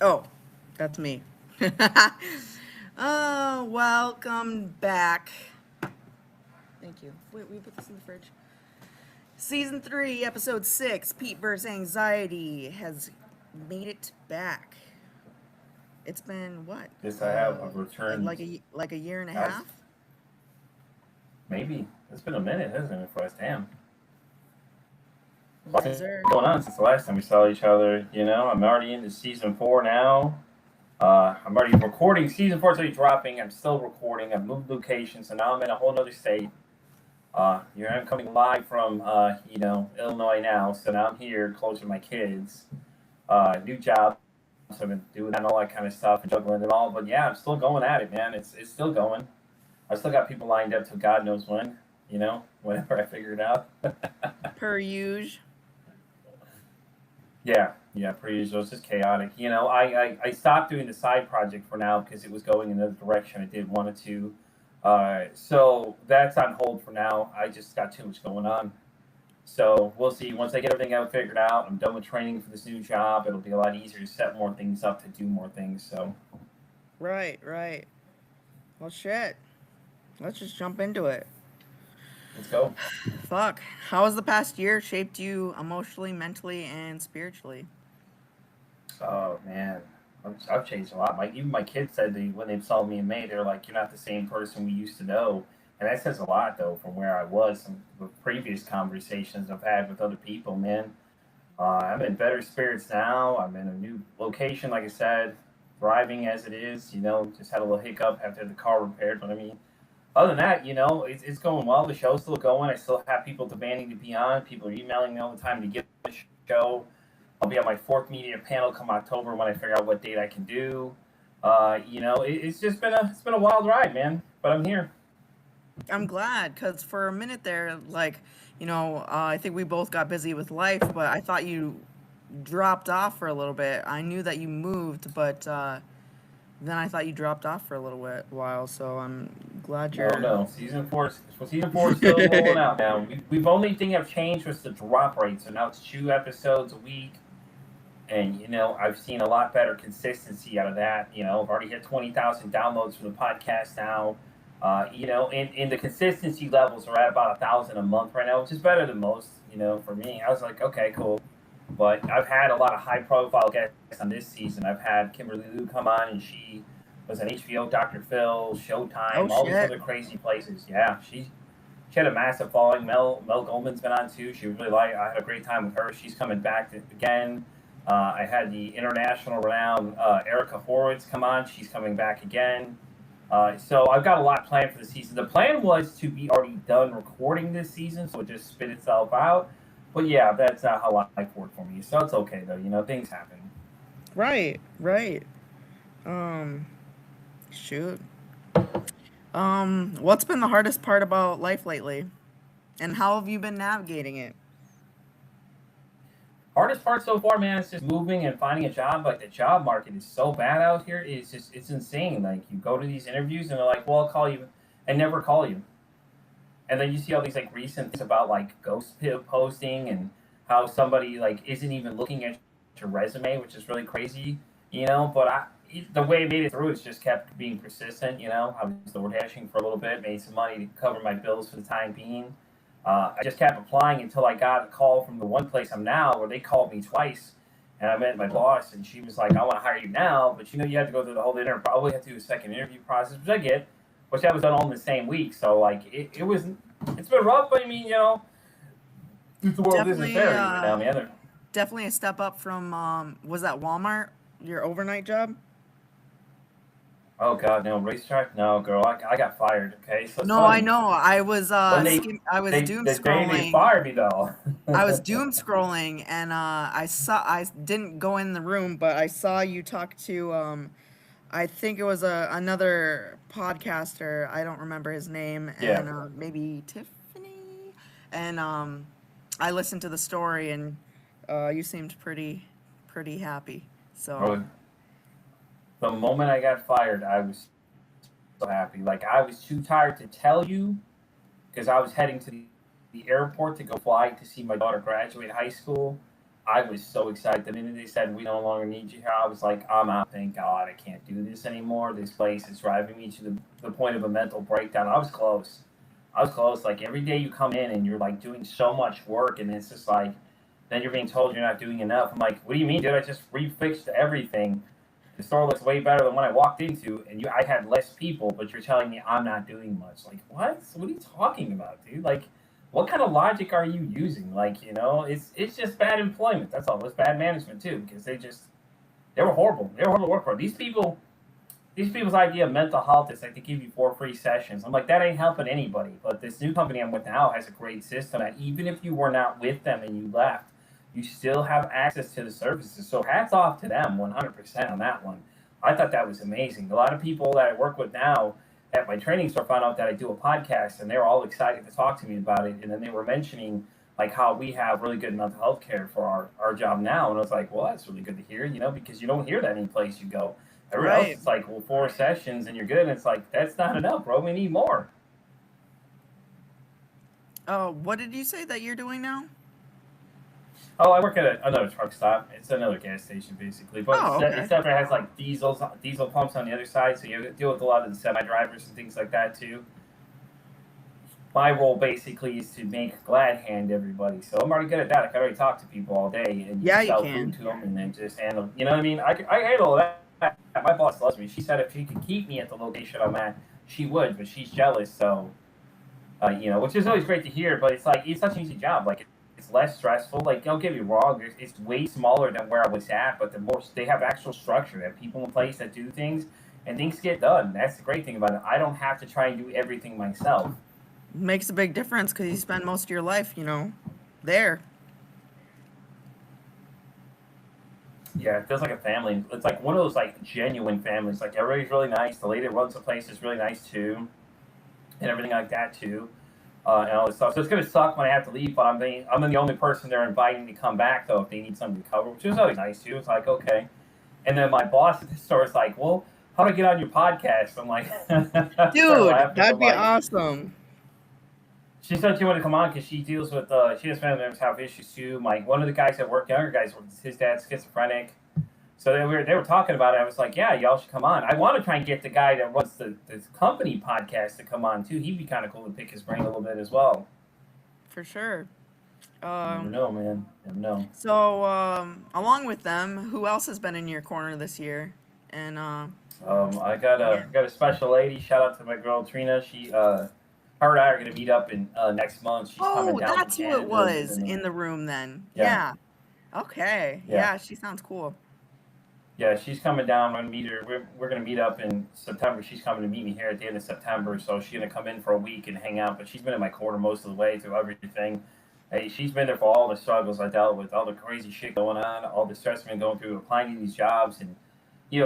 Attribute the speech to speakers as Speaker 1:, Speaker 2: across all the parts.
Speaker 1: Oh, that's me. Oh, welcome back. Thank you. Wait, we put this in the fridge. Season 3, Episode 6, PetevsAnxiety has made it back. It's been what?
Speaker 2: Yes, I have. I've returned.
Speaker 1: Like a year and a
Speaker 2: As
Speaker 1: half.
Speaker 2: maybe it's been a minute, hasn't it, for us? Damn.
Speaker 1: Yeah,
Speaker 2: What's
Speaker 1: is there?
Speaker 2: going on since the last time we saw each other? You know, I'm already into season 4 now. I'm already recording. Season 4 is already dropping. I'm still recording. I've moved locations, so now I'm in a whole other state. Here I'm coming live from, Illinois now. So now I'm here, close to my kids. New job. So I've been doing that and all that kind of stuff and juggling it all. But yeah, I'm still going at it, man. It's still going. I still got people lined up till God knows when. Whenever I figure it out.
Speaker 1: Per usual.
Speaker 2: Yeah, pretty usual. It's just chaotic. I stopped doing the side project for now because it was going in another direction I didn't want it to. So that's on hold for now. I just got too much going on. So we'll see. Once I get everything out figured out, I'm done with training for this new job. It'll be a lot easier to set more things up to do more things. So
Speaker 1: Right. Well, shit. Let's just jump into it.
Speaker 2: let's go.
Speaker 1: Fuck. How has the past year shaped you emotionally, mentally, and spiritually?
Speaker 2: Oh man, I've changed a lot. Even my kids said when they saw me in May, they're like, "You're not the same person we used to know," and that says a lot though from where I was and the previous conversations I've had with other people. Man, I'm in better spirits now. I'm in a new location, like I said, thriving as it is. Just had a little hiccup after the car repaired, but I mean, other than that, it's going well. The show's still going. I still have people demanding to be on. People are emailing me all the time to get the show. I'll be on my fourth media panel come October when I figure out what date I can do. It's just been a wild ride, man. But I'm here.
Speaker 1: I'm glad, because for a minute there, I think we both got busy with life, but I thought you dropped off for a little bit. I knew that you moved, but then I thought you dropped off for a little while, so I'm glad
Speaker 2: Oh
Speaker 1: you're.
Speaker 2: no, season four is still rolling out now. We've only thing I've changed was the drop rate. So now it's 2 episodes a week. And I've seen a lot better consistency out of that. I've already hit 20,000 downloads for the podcast now. And the consistency levels are at about 1,000 a month right now, which is better than most. For me, I was like, okay, cool. But I've had a lot of high-profile guests on this season. I've had Kimberly Lou come on, and she was on HBO, Dr. Phil,
Speaker 1: Oh,
Speaker 2: Showtime, all these
Speaker 1: shit.
Speaker 2: other crazy places. Yeah, she had a massive following. Mel Goldman's been on too. She really I had a great time with her. She's coming back again. I had the international renowned Erica Horowitz come on. She's coming back again. So I've got a lot planned for the season. The plan was to be already done recording this season, so it just spit itself out. But yeah, that's not how life worked for me. So it's okay though. Things happen.
Speaker 1: Right. Um, Shoot. What's been the hardest part about life lately? And how have you been navigating it?
Speaker 2: Hardest part so far, man, is just moving and finding a job. Like the job market is so bad out here. It's insane. Like you go to these interviews and they're like, "Well, I'll call you," and never call you. And then you see all these like recent things about like posting and how somebody like isn't even looking at your resume, which is really crazy. But the way I made it through is just kept being persistent. I was door dashing for a little bit, made some money to cover my bills for the time being. I just kept applying until I got a call from the one place I'm now, where they called me twice, and I met my boss, and she was like, "I want to hire you now, but you have to go through the whole interview. Probably have to do a second interview process," which I get, which I was done all in the same week. So like it's been rough, but I mean, the world isn't
Speaker 1: Definitely,
Speaker 2: fair right now, man.
Speaker 1: definitely a step up from was that Walmart, your overnight job?
Speaker 2: Oh God, no racetrack, no girl, I got fired. Okay, so it's
Speaker 1: No, I
Speaker 2: funny
Speaker 1: know. I was
Speaker 2: when
Speaker 1: I was doom
Speaker 2: the day they
Speaker 1: scrolling.
Speaker 2: fired me though.
Speaker 1: I was doom scrolling, and I didn't go in the room, but I saw you talk to I think it was another podcaster. I don't remember his name,
Speaker 2: Yeah.
Speaker 1: and maybe Tiffany. And I listened to the story, and you seemed pretty happy. So
Speaker 2: Oh, The moment I got fired, I was so happy. Like, I was too tired to tell you because I was heading to the airport to go fly to see my daughter graduate high school. I was so excited. The minute they said we no longer need you here, I was like, I'm out. Thank God I can't do this anymore. This place is driving me to the point of a mental breakdown. I was close. I was close. Like every day you come in and you're like doing so much work, and it's just like, then you're being told you're not doing enough. I'm like, what do you mean, dude? I just refixed everything. The store looks way better than when I walked into, and I had less people, but you're telling me I'm not doing much. Like, what? What are you talking about, dude? Like, what kind of logic are you using? Like, it's just bad employment. That's all. It's bad management too, because they were horrible. They were horrible to work for. These people's idea of mental health is like they give you 4 free sessions. I'm like, that ain't helping anybody. But this new company I'm with now has a great system that even if you were not with them and you left, you still have access to the services. So hats off to them 100% on that one. I thought that was amazing. A lot of people that I work with now at my training store found out that I do a podcast, and they were all excited to talk to me about it. And then they were mentioning like how we have really good mental health care for our job now. And I was like, well, that's really good to hear, because you don't hear that any place you go. Everywhere else,
Speaker 1: Right.
Speaker 2: it's like, well, 4 sessions and you're good. And it's like, that's not enough, bro. We need more.
Speaker 1: What did you say that you're doing now?
Speaker 2: Oh, I work at another truck stop. It's another gas station, basically. But
Speaker 1: Oh, okay.
Speaker 2: except it has like diesel pumps on the other side, so you deal with a lot of the semi drivers and things like that too. My role basically is to make glad hand everybody. So I'm already good at that. I can already talk to people all day and
Speaker 1: Yeah, you
Speaker 2: sell
Speaker 1: can.
Speaker 2: food to them and then just handle. You know what I mean? I handle that. My boss loves me. She said if she could keep me at the location I'm at, she would, but she's jealous. So, which is always great to hear. But it's like it's such an easy job. Like it's less stressful. Like don't get me wrong, it's way smaller than where I was at, but they have actual structure. They have people in place that do things, and things get done. That's the great thing about it. I don't have to try and do everything myself.
Speaker 1: Makes a big difference because you spend most of your life, there.
Speaker 2: Yeah, it feels like a family. It's like one of those like genuine families. Like everybody's really nice. The lady that runs the place is really nice too, and everything like that too, and all this stuff. So it's gonna suck when I have to leave, but I'm the only person they're inviting to come back though if they need something to cover, which is always nice too. It's like okay, and then my boss at the store is like, well, how do I get on your podcast? I'm like, start
Speaker 1: Dude,
Speaker 2: laughing.
Speaker 1: that'd
Speaker 2: I'm
Speaker 1: be
Speaker 2: like,
Speaker 1: awesome.
Speaker 2: she said she wanted to come on because she deals with she has family members have issues too. Like one of the guys at work, younger guys, his dad's schizophrenic. So they were talking about it. I was like, yeah, y'all should come on. I want to try and get the guy that runs the company podcast to come on too. He'd be kind of cool to pick his brain a little bit as well.
Speaker 1: For sure.
Speaker 2: You never know, man. You never know.
Speaker 1: So, along with them, who else has been in your corner this year? And
Speaker 2: I got a special lady. Shout out to my girl Trina. She her and I are gonna meet up in next month. She's coming down
Speaker 1: that's
Speaker 2: from
Speaker 1: who
Speaker 2: Canada
Speaker 1: it was
Speaker 2: visiting me.
Speaker 1: in the room then.
Speaker 2: Yeah.
Speaker 1: Yeah. Okay.
Speaker 2: Yeah.
Speaker 1: Yeah, she sounds cool.
Speaker 2: Yeah, she's coming down. I'm gonna meet her. We're gonna meet up in September. She's coming to meet me here at the end of September. So she's gonna come in for a week and hang out. But she's been in my corner most of the way through everything. Hey, she's been there for all the struggles I dealt with, all the crazy shit going on, all the stress I've been going through applying to these jobs, and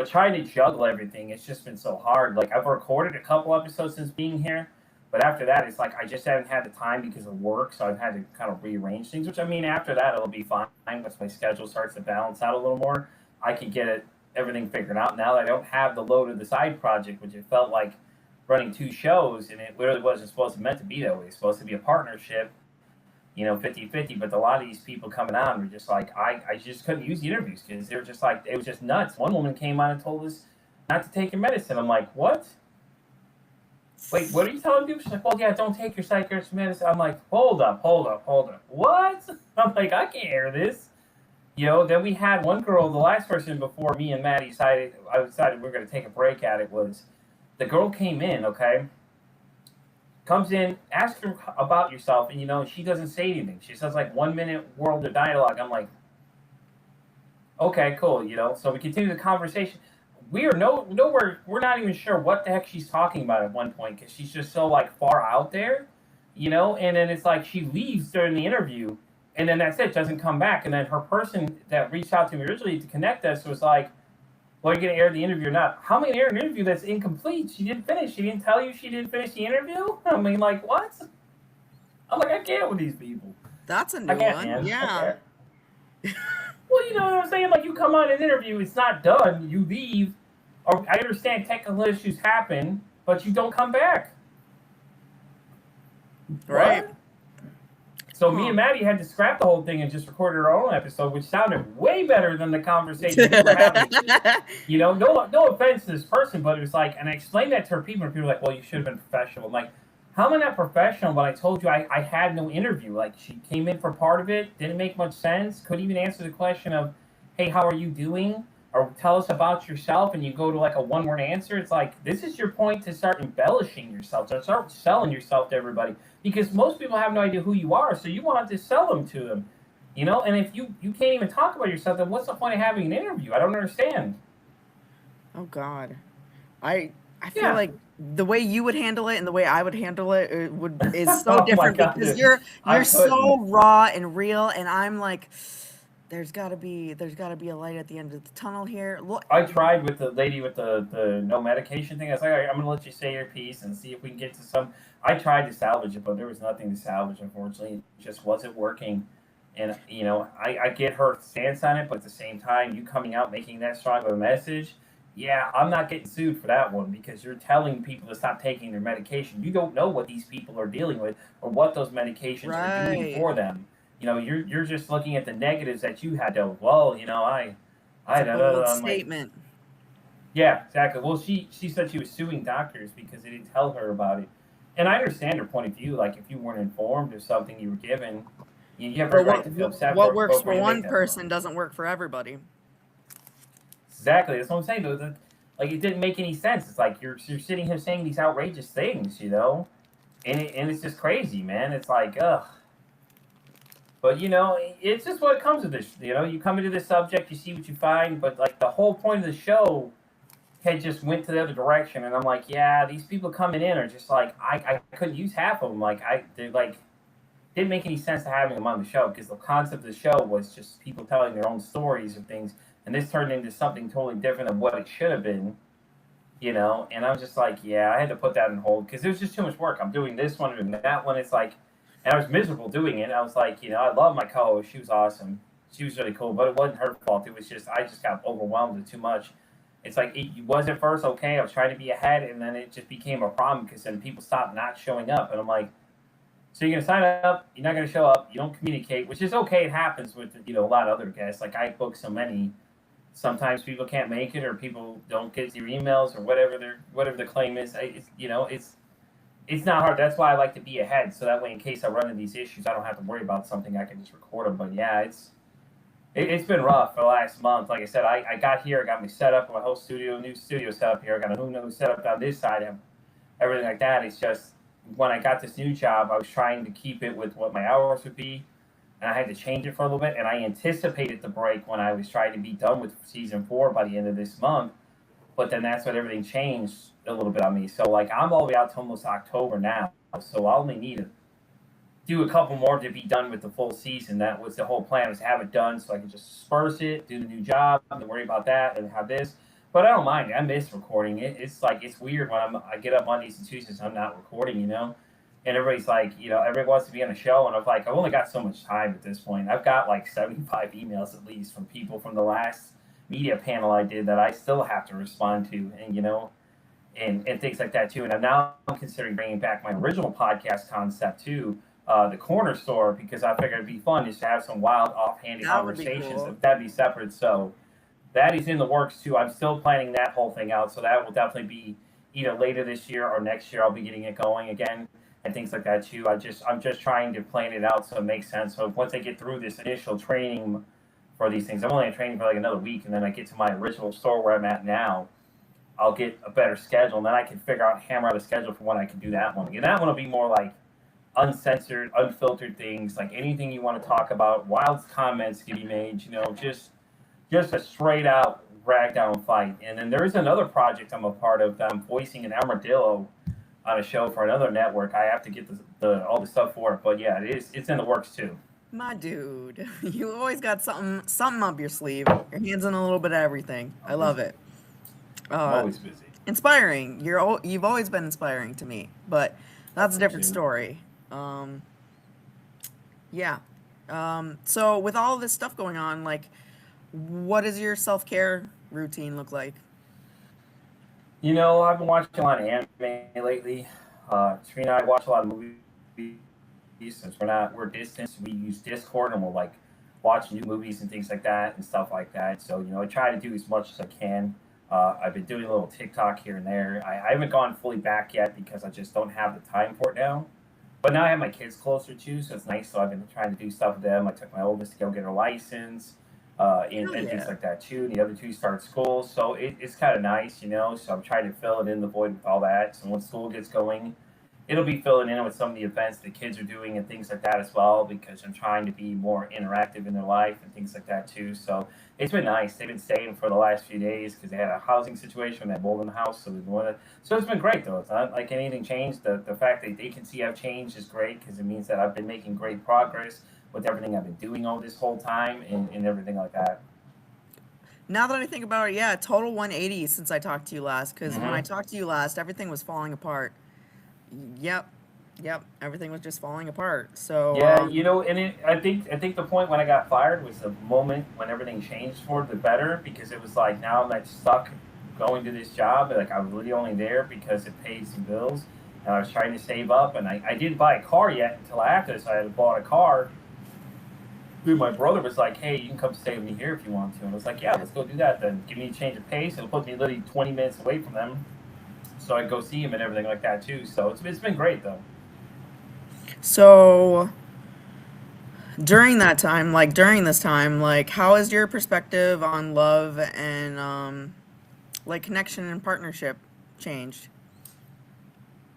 Speaker 2: trying to juggle everything. It's just been so hard. Like I've recorded a couple episodes since being here, but after that, it's like I just haven't had the time because of work. So I've had to kind of rearrange things. Which I mean, after that, it'll be fine once my schedule starts to balance out a little more. I can get everything figured out now that I don't have the load of the side project, which it felt like running 2 shows, and it really wasn't supposed to meant to be that way. It's supposed to be a partnership, 50-50, but a lot of these people coming on were just like, I just couldn't use the interviews because they were just like, it was just nuts. One woman came on and told us not to take your medicine. I'm like, what? Wait, what are you telling people? She's like, well, yeah, don't take your psychiatrist medicine. I'm like, hold up. What? I'm like, I can't hear this. Then we had one girl, the last person before me and Maddie decided we were going to take a break at it was, the girl came in, okay? Comes in, asks her about yourself, and she doesn't say anything. She says like 1 minute world of dialogue. I'm like, okay, cool, So we continue the conversation. We are nowhere. We're not even sure what the heck she's talking about at one point because she's just so like far out there, And then it's like she leaves during the interview, and then that's it. Doesn't come back. And then her person that reached out to me originally to connect us was like, well, are you going to air the interview or not? How am I going to air an interview that's incomplete? She didn't finish. She didn't tell you she didn't finish the interview? I mean, like, what? I'm like, I can't with these people.
Speaker 1: That's a new
Speaker 2: I can't,
Speaker 1: one.
Speaker 2: man.
Speaker 1: Yeah.
Speaker 2: Well, you know what I'm saying? Like, you come on an interview, it's not done. You leave. Or I understand technical issues happen, but you don't come back.
Speaker 1: Right.
Speaker 2: What? So me and Maddie had to scrap the whole thing and just recorded our own episode, which sounded way better than the conversation we were having. You know, no offense to this person, but it was like, and I explained that to her people, and people were like, well, you should have been professional. I'm like, how am I not professional? But I told you I had no interview. Like, she came in for part of it, didn't make much sense, couldn't even answer the question of, hey, how are you doing? Or tell us about yourself, and you go to like a one-word answer. It's like, this is your point to start embellishing yourself, to start selling yourself to everybody. Because most people have no idea who you are, so you want to sell them to them. You know, and if you can't even talk about yourself, then what's the point of having an interview? I don't understand.
Speaker 1: Oh God, I I feel
Speaker 2: Yeah.
Speaker 1: like the way you would handle it and the way I would handle it, is so
Speaker 2: Oh my
Speaker 1: different
Speaker 2: god,
Speaker 1: because
Speaker 2: dude. I
Speaker 1: you're
Speaker 2: couldn't.
Speaker 1: so raw and real, and I'm like, there's gotta be a light at the end of the tunnel here. Look,
Speaker 2: I tried with the lady with the no medication thing. I was like, all right, I'm gonna let you say your piece and see if we can get to some. I tried to salvage it, but there was nothing to salvage. Unfortunately, it just wasn't working. And you know, I get her stance on it, but at the same time, you coming out making that strong of a message, yeah, I'm not getting sued for that one because you're telling people to stop taking their medication. You don't know what these people are dealing with or what those medications are doing
Speaker 1: right?
Speaker 2: for them. You know, you're just looking at the negatives that you had to. Well, you know,
Speaker 1: It's a bold
Speaker 2: I'm like,
Speaker 1: statement.
Speaker 2: yeah, exactly. Well, she said she was suing doctors because they didn't tell her about it, and I understand her point of view. Like, if you weren't informed of something you were given, you have every
Speaker 1: But
Speaker 2: right to feel upset
Speaker 1: what works
Speaker 2: before
Speaker 1: for
Speaker 2: you make
Speaker 1: one
Speaker 2: that move.
Speaker 1: person doesn't work for everybody.
Speaker 2: Exactly. That's what I'm saying. Though, like, it didn't make any sense. It's like you're sitting here saying these outrageous things, you know, and it's just crazy, man. It's like, ugh. But you know, it's just what comes with this. You know, you come into this subject, you see what you find, but like the whole point of the show had just went to the other direction, and I'm like, yeah, these people coming in are just like, I couldn't use half of them. Like, they like didn't make any sense to having them on the show because the concept of the show was just people telling their own stories of things, and this turned into something totally different than what it should have been. You know, and I'm just like, yeah, I had to put that on hold because it was just too much work. I'm doing this one and that one. It's like, and I was miserable doing it. I was like, you know, I love my co-host. She was awesome. She was really cool, but it wasn't her fault. It was just I just got overwhelmed with too much. It's like it was at first okay. I was trying to be ahead, and then it just became a problem because then people stopped not showing up, and I'm like, so you're gonna sign up, you're not gonna show up, you don't communicate, which is okay. It happens with a lot of other guests. Like I book so many. Sometimes people can't make it, or people don't get your emails, or whatever the claim is. It's not hard. That's why I like to be ahead, so that way, in case I run into these issues, I don't have to worry about something. I can just record them. But yeah, it's been rough for the last month. Like I said, I got here, I got me set up, my whole studio, new studio set up here. I got a new set up on this side, everything like that. It's just when I got this new job, I was trying to keep it with what my hours would be, and I had to change it for a little bit. And I anticipated the break when I was trying to be done with season 4 by the end of this month. But then that's when everything changed a little bit on me. So like I'm all the way out to almost October now. So I only need to do a couple more to be done with the full season. That was the whole plan, was to have it done so I could just disperse it, do the new job, and worry about that and have this. But I don't mind it. I miss recording it. It's like it's weird when I get up Mondays and Tuesdays I'm not recording, you know. And everybody's like, you know, everybody wants to be on a show, and I'm like, I've only got so much time at this point. I've got like 75 emails at least from people from the last media panel I did that I still have to respond to, and you know, and things like that too. And I'm considering bringing back my original podcast concept too, the corner store, because I figured it'd be fun just to have some wild, offhanded
Speaker 1: That would be
Speaker 2: conversations.
Speaker 1: cool.
Speaker 2: That'd be separate. So that is in the works too. I'm still planning that whole thing out. So that will definitely be either later this year or next year. I'll be getting it going again and things like that too. I'm just trying to plan it out so it makes sense. So once I get through this initial training for these things, I'm only training for like another week, and then I get to my original store where I'm at now. I'll get a better schedule, and then I can figure out hammer out a schedule for when I can do that one. And that one will be more like uncensored, unfiltered things, like anything you want to talk about. Wild comments can be made, you know, just a straight out ragdown fight. And then there's another project I'm a part of that I'm voicing an armadillo on a show for another network. I have to get the all the stuff for it, but yeah, it's in the works too.
Speaker 1: My dude, you always got something up your sleeve. Your hands in a little bit of everything. I
Speaker 2: I'm
Speaker 1: love
Speaker 2: busy.
Speaker 1: it.
Speaker 2: I'm
Speaker 1: Uh,
Speaker 2: always busy.
Speaker 1: Inspiring. You've always been inspiring to me, but
Speaker 2: I
Speaker 1: that's a different
Speaker 2: appreciate it.
Speaker 1: story. Um, yeah. So with all this stuff going on, like, what does your self care routine look like?
Speaker 2: I've been watching a lot of anime lately. Trina and I watch a lot of movies since we're distant. We use Discord and we'll like watch new movies and things like that and stuff like that. So I try to do as much as I can. I've been doing a little TikTok here and there. I haven't gone fully back yet because I just don't have the time for it now. But now I have my kids closer too, so it's nice. So I've been trying to do stuff with them. I took my oldest to go get her license,
Speaker 1: Hell
Speaker 2: and things
Speaker 1: yeah.
Speaker 2: like that too. And the other two start school, so it's kind of nice. So I'm trying to fill it in the void with all that. So when school gets going, it'll be filling in with some of the events the kids are doing and things like that as well because I'm trying to be more interactive in their life and things like that too. So it's been nice. They've been staying for the last few days because they had a housing situation, that mold in the house, so we wanted. So it's been great though. It's not like anything changed. The fact that they can see I've changed is great because it means that I've been making great progress with everything I've been doing all this whole time and everything like that.
Speaker 1: Now that I think about it, yeah, total 180 since I talked to you last. Because when I
Speaker 2: Hmm.
Speaker 1: talked to you last, everything was falling apart. Yep, yep, everything was just falling apart. So,
Speaker 2: Yeah, and I think the point when I got fired was the moment when everything changed for the better because it was like now I'm like stuck going to this job. Like I was really only there because it paid some bills, and I was trying to save up, and I didn't buy a car yet until after. So I had bought a car. Dude, my brother was like, "Hey, you can come stay with me here if you want to," and I was like, "Yeah, let's go do that. Then give me a change of pace. It'll put me literally 20 minutes away from them, so I go see him and everything like that too. So it's been great though.
Speaker 1: so during that time, like during this time, like how has your perspective on love and like connection and partnership changed?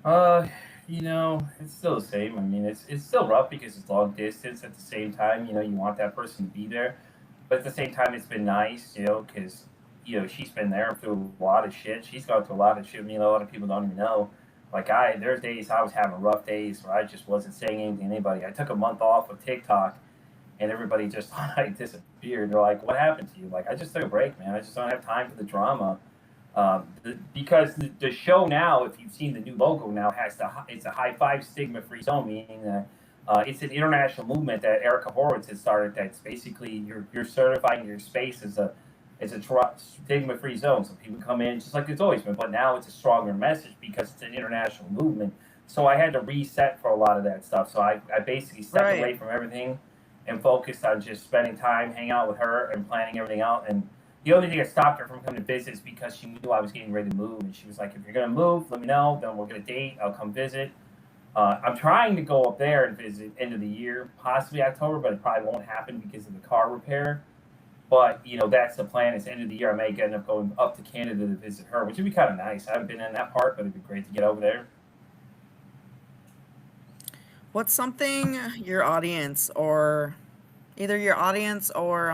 Speaker 2: Uh, it's still the same. I mean, it's still rough because it's long distance. At the same time, you want that person to be there, but at the same time, it's been nice, because she's been there through a lot of shit. She's gone through a lot of shit. A lot of people don't even know. Like there's days I was having rough days where I just wasn't saying anything to anybody. I took a month off of TikTok, and everybody just thought I disappeared. They're like, "What happened to you?" Like, I just took a break, man. I just don't have time for the drama. Because the show now, if you've seen the new logo now, it's a high five stigma free zone, meaning that it's an international movement that Erica Horowitz has started. That's basically you're certifying your space as a stigma free zone, so people come in just like it's always been. But now it's a stronger message because it's an international movement. So I had to reset for a lot of that stuff. So I basically stepped
Speaker 1: Right.
Speaker 2: away from everything and focused on just spending time, hanging out with her, and planning everything out. And the only thing that stopped her from coming to visit is because she knew I was getting ready to move, and she was like, "If you're gonna move, let me know. Then we're gonna date. I'll come visit." I'm trying to go up there and visit end of the year, possibly October, but it probably won't happen because of the car repair. But that's the plan. It's end of the year. I may end up going up to Canada to visit her, which would be kind of nice. I haven't been in that part, but it'd be great to get over there.
Speaker 1: What's something your audience or either your audience or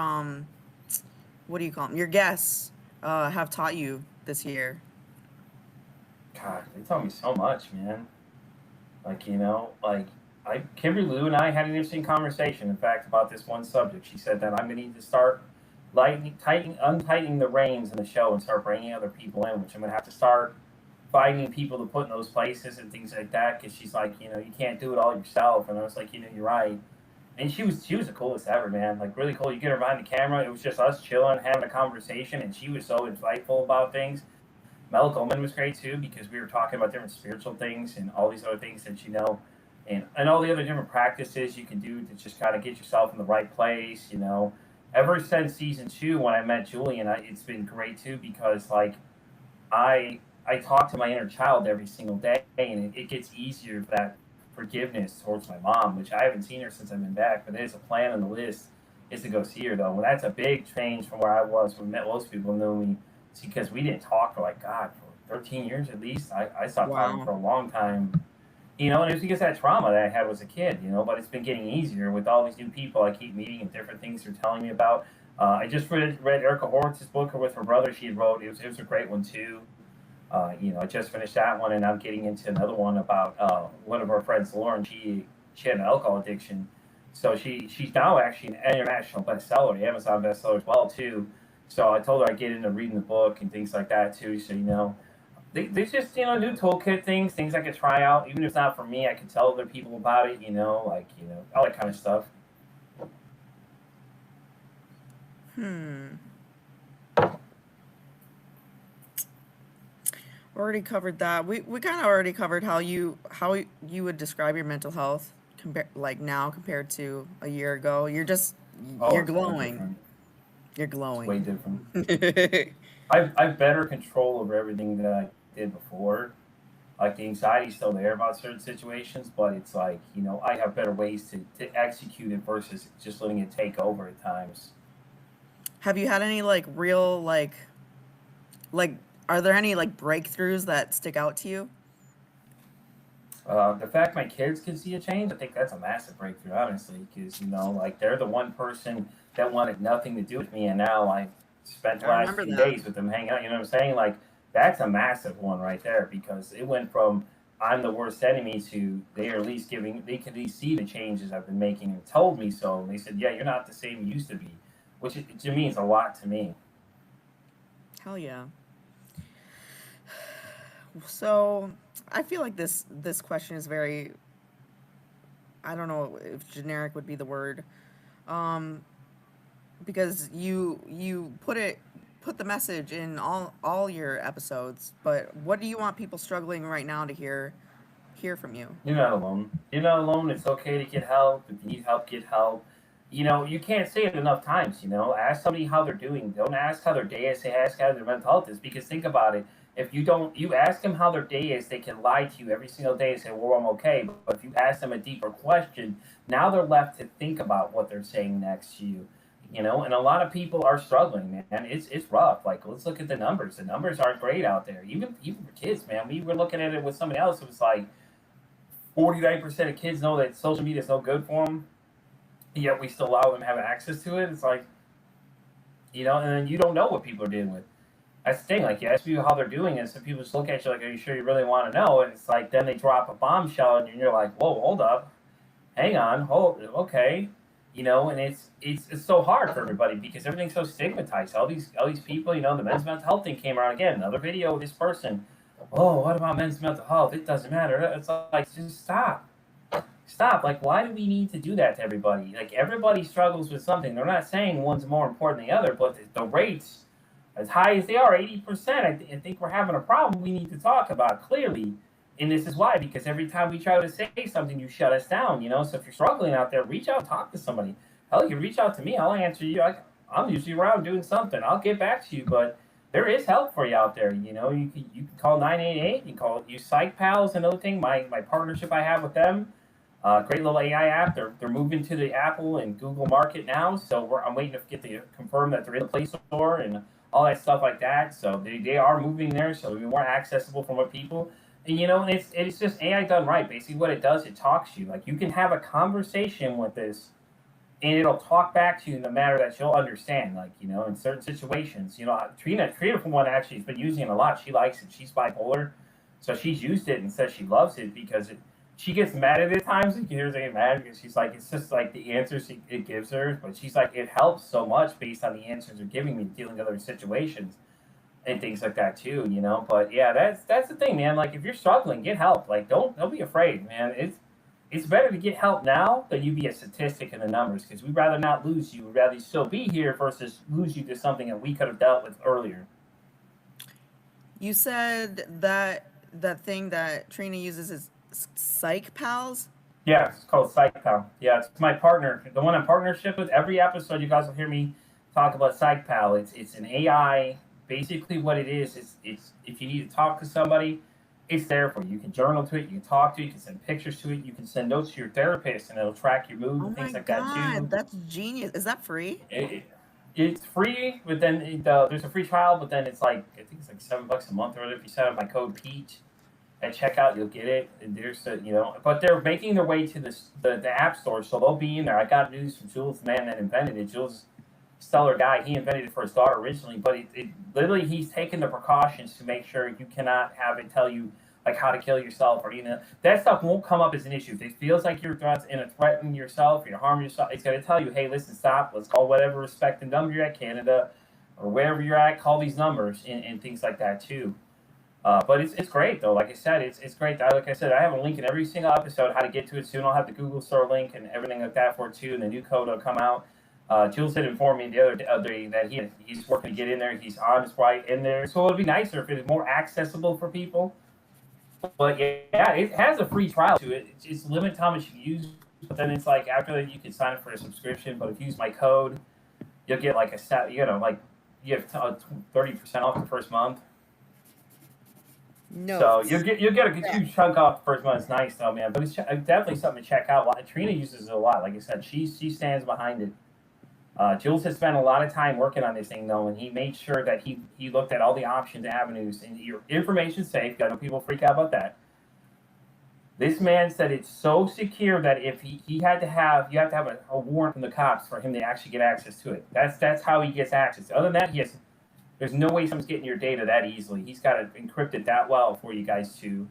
Speaker 1: what do you call them? Your guests have taught you this year?
Speaker 2: God, they taught me so much, man. Like, Kimberly Lou and I had an interesting conversation, in fact, about this one subject. She said that I'm going to need to start untightening the reins in the show and start bringing other people in, which I'm going to have to start finding people to put in those places and things like that. Because she's like, you can't do it all yourself. And I was like, you're right. And she was the coolest ever, man. Like really cool. You get her behind the camera, it was just us chilling, having a conversation, and she was so insightful about things. Mel Goldman was great too because we were talking about different spiritual things and all these other things that and all the other different practices you can do to just kind of get yourself in the right place. Ever since season two, when I met Julian, it's been great too because like I talk to my inner child every single day, and it gets easier for that forgiveness towards my mom, which I haven't seen her since I've been back. But there's a plan on the list is to go see her though. Well, that's a big change from where I was when most people knew me because we didn't talk for like God for 13 years at least. I stopped talking
Speaker 1: Wow.
Speaker 2: for a long time. And it was because of that trauma that I had as a kid. But it's been getting easier with all these new people I keep meeting and different things they're telling me about. I just read Erica Horowitz's book with her brother. She wrote it was a great one too. I just finished that one, and I'm getting into another one about one of our friends, Lauren. She had an alcohol addiction, so she's now actually an international bestseller, Amazon bestseller as well too. So I told her I'd get into reading the book and things like that too. So there's just new toolkit things I could try out, even if it's not for me. I could tell other people about it. All that kind of stuff.
Speaker 1: Hmm. Already covered that. We kind of already covered how you would describe your mental health like now compared to a year ago.
Speaker 2: Oh,
Speaker 1: You're
Speaker 2: it's way
Speaker 1: glowing.
Speaker 2: different.
Speaker 1: You're
Speaker 2: It's way
Speaker 1: glowing.
Speaker 2: different. I've better control over everything than I did before. Like the anxiety's still there about certain situations, but it's like, I have better ways to execute it versus just letting it take over at times.
Speaker 1: Have you had any like real like are there any like breakthroughs that stick out to you?
Speaker 2: The fact my kids can see a change, I think that's a massive breakthrough, honestly, because, like they're the one person that wanted nothing to do with me, and now I spent the
Speaker 1: I
Speaker 2: last
Speaker 1: remember
Speaker 2: few
Speaker 1: that.
Speaker 2: days with them hanging out. You know what I'm saying? Like, that's a massive one right there because it went from I'm the worst enemy to they are at least they could at least see the changes I've been making and told me so. And they said, yeah, you're not the same you used to be, which to me is a lot to me.
Speaker 1: Hell yeah. So, I feel like this question is very, I don't know if generic would be the word. Um because you put the message in all your episodes, but what do you want people struggling right now to hear from you?
Speaker 2: You're not alone. You're not alone. It's okay to get help. If you need help, get help. You can't say it enough times. Ask somebody how they're doing. Don't ask how their day is. Ask how their mental health is. Because think about it. If you ask them how their day is, they can lie to you every single day and say, "Well, I'm okay." But if you ask them a deeper question, now they're left to think about what they're saying next to you. And a lot of people are struggling, man. It's rough. Like, let's look at the numbers. The numbers aren't great out there. Even for kids, man. We were looking at it with somebody else. It was like 49% of kids know that social media is no good for them, yet we still allow them to have access to it. It's like, and then you don't know what people are dealing with. That's the thing. Like, you ask people how they're doing, and some people just look at you like, are you sure you really want to know? And it's like, then they drop a bombshell, and you're like, whoa, hold up. Hang on. Okay. And it's so hard for everybody because everything's so stigmatized. All these people, the men's mental health thing came around again. Another video of this person. Oh, what about men's mental health? It doesn't matter. It's like, just stop. Stop. Like, why do we need to do that to everybody? Like, everybody struggles with something. They're not saying one's more important than the other, but the rates, as high as they are, 80%, I think we're having a problem we need to talk about clearly. And this is why, because every time we try to say something, you shut us down. So if you're struggling out there, reach out, talk to somebody. Hell, you can reach out to me. I'll answer you. I'm usually around doing something. I'll get back to you, but there is help for you out there. You can call 988. You can use Psych Pals. Another thing, my partnership I have with them. Great little AI app. They're moving to the Apple and Google market now, so I'm waiting to get to confirm that they're in the Play Store and all that stuff like that. So they are moving there, so they'll be more accessible for more people. And it's just AI done right. Basically, what it does, it talks to you. Like, you can have a conversation with this, and it'll talk back to you in the manner that you'll understand. Like, in certain situations, Trina for one actually has been using it a lot. She likes it. She's bipolar, so she's used it and says she loves it because she gets mad at it at times. You can hear her get mad because she's like, it's just like the answers it gives her. But she's like, it helps so much based on the answers they're giving me dealing with other situations and things like that too. But yeah, that's the thing, man. Like, if you're struggling, get help. Like, don't be afraid, man. It's better to get help now than you be a statistic in the numbers because we'd rather not lose you. We'd rather you still be here versus lose you to something that we could have dealt with earlier.
Speaker 1: You said that thing that Trina uses is Psych Pals.
Speaker 2: Yeah, it's called PsychPal. Yeah, it's my partner, the one I'm partnership with. Every episode, you guys will hear me talk about PsychPal. It's an AI. Basically, what it is it's if you need to talk to somebody, it's there for you. You can journal to it. You can talk to it. You can send pictures to it. You can send notes to your therapist, and it'll track your mood
Speaker 1: Oh
Speaker 2: and things
Speaker 1: my
Speaker 2: like that
Speaker 1: god,
Speaker 2: too.
Speaker 1: that's genius. Is that free?
Speaker 2: It, it's free, but then there's a free trial, but then it's like I think it's like $7 a month or whatever. If you set up my code Peach at checkout, you'll get it. And but they're making their way to the app store, so they'll be in there. I got news from Jules, the man that invented it. Jules, stellar guy. He invented it for his daughter originally, but it literally he's taken the precautions to make sure you cannot have it tell you like how to kill yourself or that stuff won't come up as an issue. If it feels like you're threatening yourself, you're harming yourself, it's going to tell you, hey, listen, stop. Let's call whatever respective number you're at, Canada, or wherever you're at. Call these numbers and things like that too. But it's great though. Like I said, it's great. Like I said, I have a link in every single episode how to get to it soon. I'll have the Google Store link and everything like that for it too, and the new code will come out. Jules had informed me the other day that he's working to get in there. He's on his way in there. So it would be nicer if it was more accessible for people. But yeah, it has a free trial to it. It's limited how much you use. But then it's like after that you can sign up for a subscription. But if you use my code, you'll get like you have 30% off the first month.
Speaker 1: No.
Speaker 2: So you'll get a huge chunk off the first month. It's nice though, man. But it's definitely something to check out. Trina uses it a lot. Like I said, she stands behind it. Jules has spent a lot of time working on this thing though, and he made sure that he looked at all the options, avenues, and your information's safe. I know people freak out about that. This man said it's so secure that if you have to have a warrant from the cops for him to actually get access to it. That's how he gets access. Other than that, there's no way someone's getting your data that easily. He's got it encrypted that well for you guys too.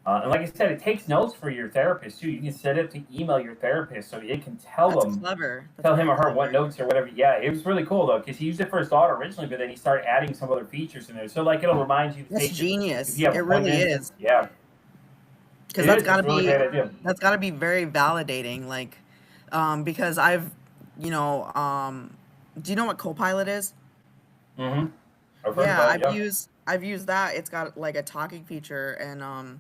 Speaker 2: And like I said, it takes notes for your therapist too. You can set it to email your therapist so it can tell him or her what notes or whatever. Yeah, it was really cool though because he used it for his daughter originally, but then he started adding some other features in there. So like it'll remind you.
Speaker 1: That's genius. It really is.
Speaker 2: Yeah.
Speaker 1: Because that's got to be very validating. Like, because I've, do you know what Copilot is?
Speaker 2: Mm-hmm.
Speaker 1: I've used that. It's got like a talking feature and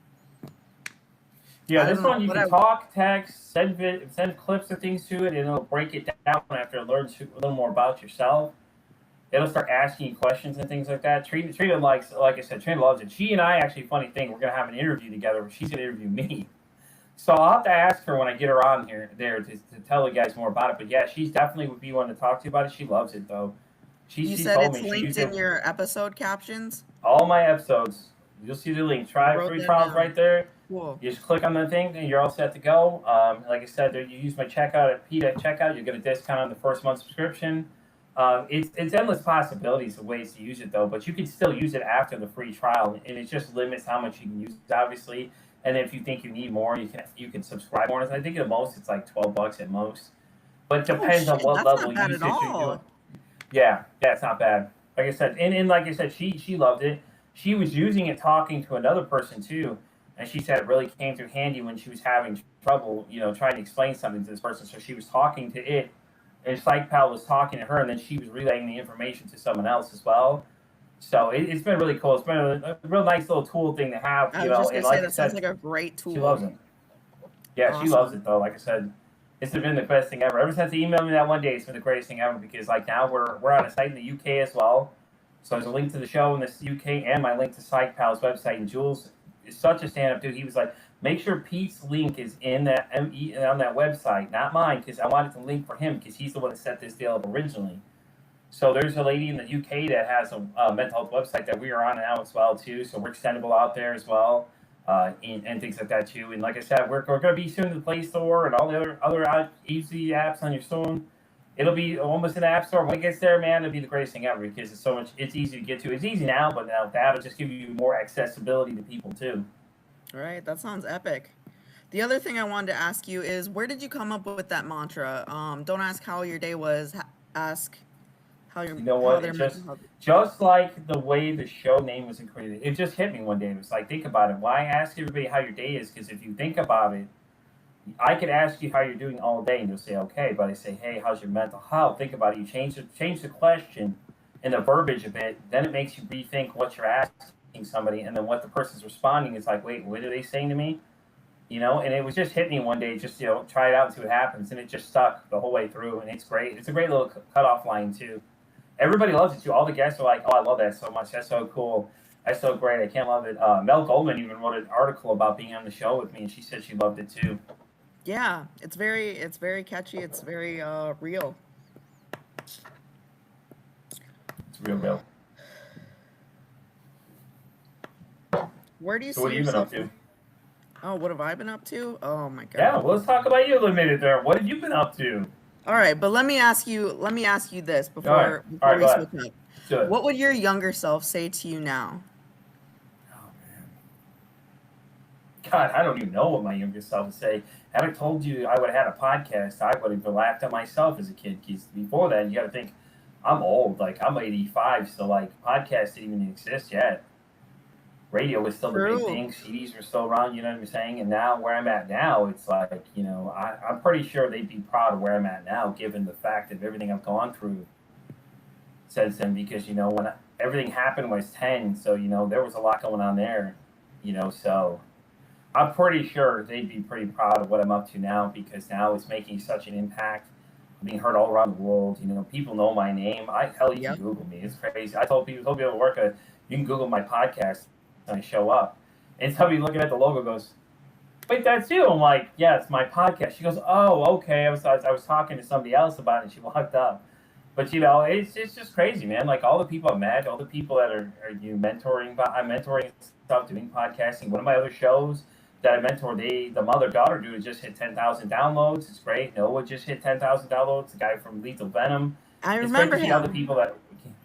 Speaker 2: this one you can talk, text, send clips of things to it, and it'll break it down after it learns a little more about yourself. It'll start asking you questions and things like that. Trina likes, like I said, Trina loves it. She and I actually, funny thing, we're gonna have an interview together where she's gonna interview me. So I'll have to ask her when I get her on there to tell you guys more about it. But yeah, she's definitely would be one to talk to about it. She loves it though.
Speaker 1: You said it's linked in your episode captions?
Speaker 2: All my episodes. You'll see the link. Try free trials right there.
Speaker 1: Cool.
Speaker 2: You just click on the thing and you're all set to go. Like I said, you use my checkout at PETA checkout, you get a discount on the first month subscription. It's endless possibilities of ways to use it though, but you can still use it after the free trial, and it just limits how much you can use it, obviously. And if you think you need more, you can subscribe more. I think at most it's like $12 at most, but it depends on what level of usage you're doing. Yeah, it's not bad. Like I said, and like I said, she loved it. She was using it talking to another person too, and she said it really came through handy when she was having trouble, trying to explain something to this person. So she was talking to it, and PsychPal was talking to her, and then she was relaying the information to someone else as well. So it's been really cool. It's been a real nice little tool thing to have.
Speaker 1: I was just gonna say, that sounds like a great tool.
Speaker 2: She loves it. Yeah, awesome. She loves it though. Like I said, it's been the best thing ever. Ever since they emailed me that one day, it's been the greatest thing ever because like now we're on a site in the UK as well. So there's a link to the show in the UK and my link to PsychPal's website. And Jules is such a stand-up dude. He was like, make sure Pete's link is in that on that website, not mine, because I wanted to link for him because he's the one that set this deal up originally. So there's a lady in the UK that has a mental health website that we are on now as well too. So we're extendable out there as well, and things like that too. And like I said, we're going to be soon in the Play Store and all the other easy apps on your phone. It'll be almost in the App Store. When it gets there, man, it'll be the greatest thing ever because it's easy to get to. It's easy now, but now that'll just give you more accessibility to people too.
Speaker 1: All right, that sounds epic. The other thing I wanted to ask you is, where did you come up with that mantra? Don't ask how your day was. Ask how your.
Speaker 2: You know what? Just like the way the show name was created, it just hit me one day. It was like, think about it. Why ask everybody how your day is? Because if you think about it, I could ask you how you're doing all day, and you'll say okay. But I say, hey, how's your mental health? Think about it. You change the question and the verbiage a bit. Then it makes you rethink what you're asking somebody, and then what the person's responding is like, wait, what are they saying to me? And it was just hit me one day, just try it out and see what happens, and it just stuck the whole way through, and it's great. It's a great little cutoff line too. Everybody loves it too. All the guests are like, oh, I love that so much. That's so cool. That's so great. I can't love it. Mel Goldman even wrote an article about being on the show with me, and she said she loved it too.
Speaker 1: Yeah, it's very catchy. It's very real.
Speaker 2: It's real.
Speaker 1: Where do you see
Speaker 2: what have you been up to?
Speaker 1: Oh, what have I been up to? Oh my god.
Speaker 2: Yeah, well, let's talk about you a little minute there. What have you been up to?
Speaker 1: All right, but let me ask you this before we switch up.
Speaker 2: Good.
Speaker 1: What would your younger self say to you now?
Speaker 2: Oh man. God, I don't even know what my younger self would say. Had I told you I would have had a podcast, I would have laughed at myself as a kid. Because before that, you got to think, I'm old. Like, I'm 85, so, like, podcasts didn't even exist yet. radio was still the big
Speaker 1: True.
Speaker 2: thing. CDs were still around, you know what I'm saying? And now where I'm at now, it's like, I'm pretty sure they'd be proud of where I'm at now, given the fact of everything I've gone through since then. Because, everything happened when I was 10, so, there was a lot going on there, so I'm pretty sure they'd be pretty proud of what I'm up to now because now it's making such an impact. I'm being heard all around the world. People know my name. Hell, you can
Speaker 1: Yep.
Speaker 2: Google me. It's crazy. I told people at work, you can Google my podcast and I show up. And somebody looking at the logo goes, "Wait, that's you?" I'm like, "Yeah, it's my podcast." She goes, "Oh, okay." I was talking to somebody else about it. And she walked up. But it's just crazy, man. Like all the people I've met, all the people that are mentoring. I'm mentoring stuff, doing podcasting. One of my other shows that I mentor, the mother daughter dude just hit 10,000 downloads. It's great. Noah just hit 10,000 downloads. The guy from Lethal Venom.
Speaker 1: I
Speaker 2: It's great
Speaker 1: remember
Speaker 2: to see all the
Speaker 1: him.
Speaker 2: people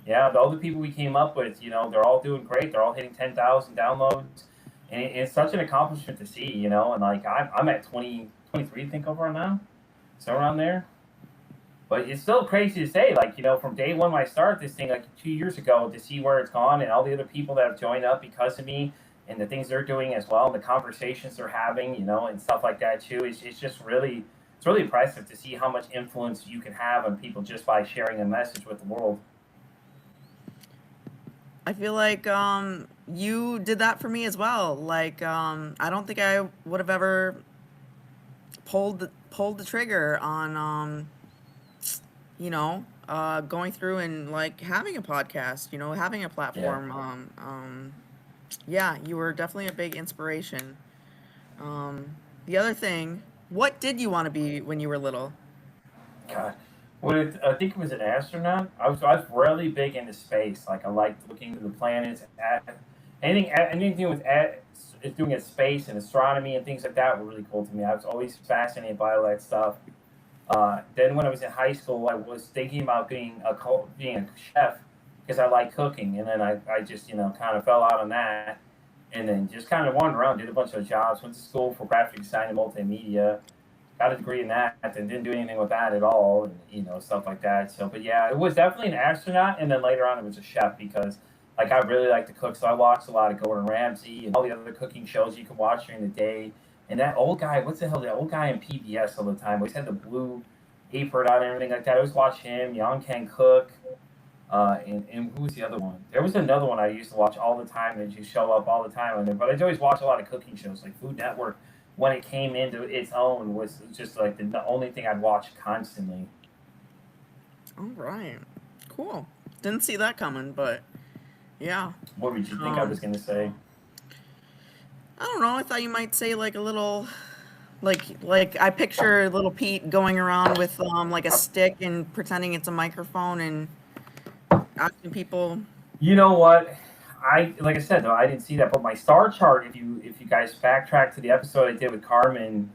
Speaker 2: the other people we came up with. They're all doing great. They're all hitting 10,000 downloads, and it's such an accomplishment to see. And like I'm at 23, I think, overall now, so around there. But it's still crazy to say, like, from day one when I started this thing, like 2 years ago, to see where it's gone and all the other people that have joined up because of me and the things they're doing as well, and the conversations they're having, and stuff like that too. It's just really, it's really impressive to see how much influence you can have on people just by sharing a message with the world.
Speaker 1: I feel like you did that for me as well. Like I don't think I would have ever pulled the trigger on going through and like having a podcast, having a
Speaker 2: Yeah.
Speaker 1: platform. Yeah, you were definitely a big inspiration. The other thing, what did you want to be when you were little?
Speaker 2: God. I think it was an astronaut. I was really big into space. Like I liked looking at the planets, anything with doing at space and astronomy and things like that were really cool to me. I was always fascinated by all that stuff. Then when I was in high school, I was thinking about being a chef because I like cooking, and then I just kind of fell out on that, and then just kind of wandered around, did a bunch of jobs, went to school for graphic design and multimedia, got a degree in that, and didn't do anything with that at all, and stuff like that. So, but yeah, it was definitely an astronaut, and then later on it was a chef because like I really like to cook, so I watched a lot of Gordon Ramsay and all the other cooking shows you can watch during the day. And that old guy, what's the hell? The old guy in PBS all the time. Always had the blue apron on and everything like that. I always watch him. Young Can Cook. And who was the other one? There was another one I used to watch all the time that just show up all the time on there. But I always watch a lot of cooking shows, like Food Network. When it came into its own, was just like the only thing I'd watch constantly.
Speaker 1: All right, cool. Didn't see that coming, but yeah.
Speaker 2: What would you think I
Speaker 1: Um,
Speaker 2: was gonna say?
Speaker 1: I don't know. I thought you might say like a little, like I picture little Pete going around with like a stick and pretending it's a microphone and asking people.
Speaker 2: You know what? Like I said though, I didn't see that. But my star chart, if you guys backtrack to the episode I did with Carmen,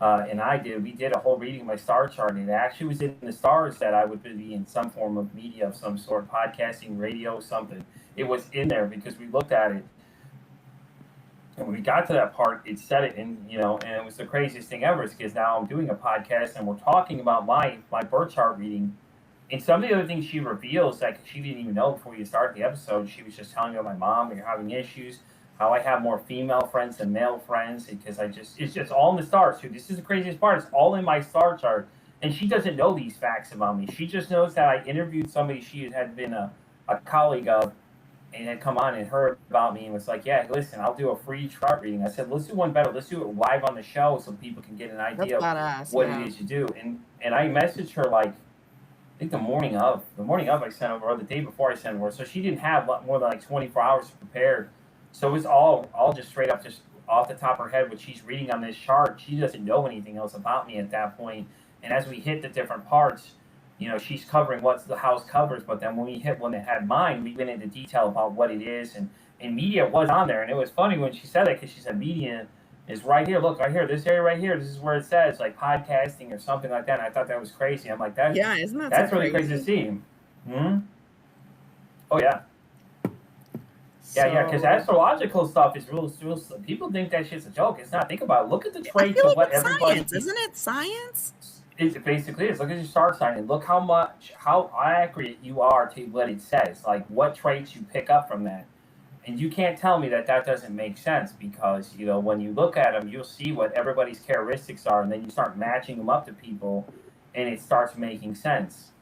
Speaker 2: we did a whole reading of my star chart, and it actually was in the stars that I would be in some form of media of some sort, podcasting, radio, something. It was in there because we looked at it, and when we got to that part, it said it, and it was the craziest thing ever. Because now I'm doing a podcast, and we're talking about my birth chart reading. And some of the other things she reveals, like she didn't even know before you start the episode, she was just telling me about my mom and having issues, how I have more female friends than male friends, because it's just all in the stars too. This is the craziest part. It's all in my star chart. And she doesn't know these facts about me. She just knows that I interviewed somebody she had been a colleague of and had come on and heard about me and was like, "Yeah, listen, I'll do a free chart reading." I said, "Let's do one better. Let's do it live on the show so people can get an
Speaker 1: That's
Speaker 2: idea of
Speaker 1: badass.
Speaker 2: what it
Speaker 1: Yeah.
Speaker 2: is you do." And I messaged her like I think the morning of I sent over, or the day before I sent over. So she didn't have more than like 24 hours to prepare. So it was all just straight up, just off the top of her head, what she's reading on this chart. She doesn't know anything else about me at that point. And as we hit the different parts, she's covering what the house covers. But then when we hit one that had mine, we went into detail about what it is. And media was on there. And it was funny when she said that because she said media is right here. Look, right here, this area right here. This is where it says like podcasting or something like that. And I thought that was crazy. I'm like,
Speaker 1: Yeah, isn't that so
Speaker 2: that's really crazy to
Speaker 1: crazy?
Speaker 2: see. Hmm. Oh yeah. Yeah. Because
Speaker 1: So
Speaker 2: astrological stuff is real. People think that shit's a joke. It's not. Think about it. Look at the
Speaker 1: I
Speaker 2: traits
Speaker 1: feel
Speaker 2: of
Speaker 1: like
Speaker 2: what
Speaker 1: it's
Speaker 2: everybody.
Speaker 1: science, isn't it? Science?
Speaker 2: It basically is. Look at your star sign and look how accurate you are to what it says. Like what traits you pick up from that. And you can't tell me that that doesn't make sense, because, you know, when you look at them, you'll see what everybody's characteristics are, and then you start matching them up to people, and it starts making sense.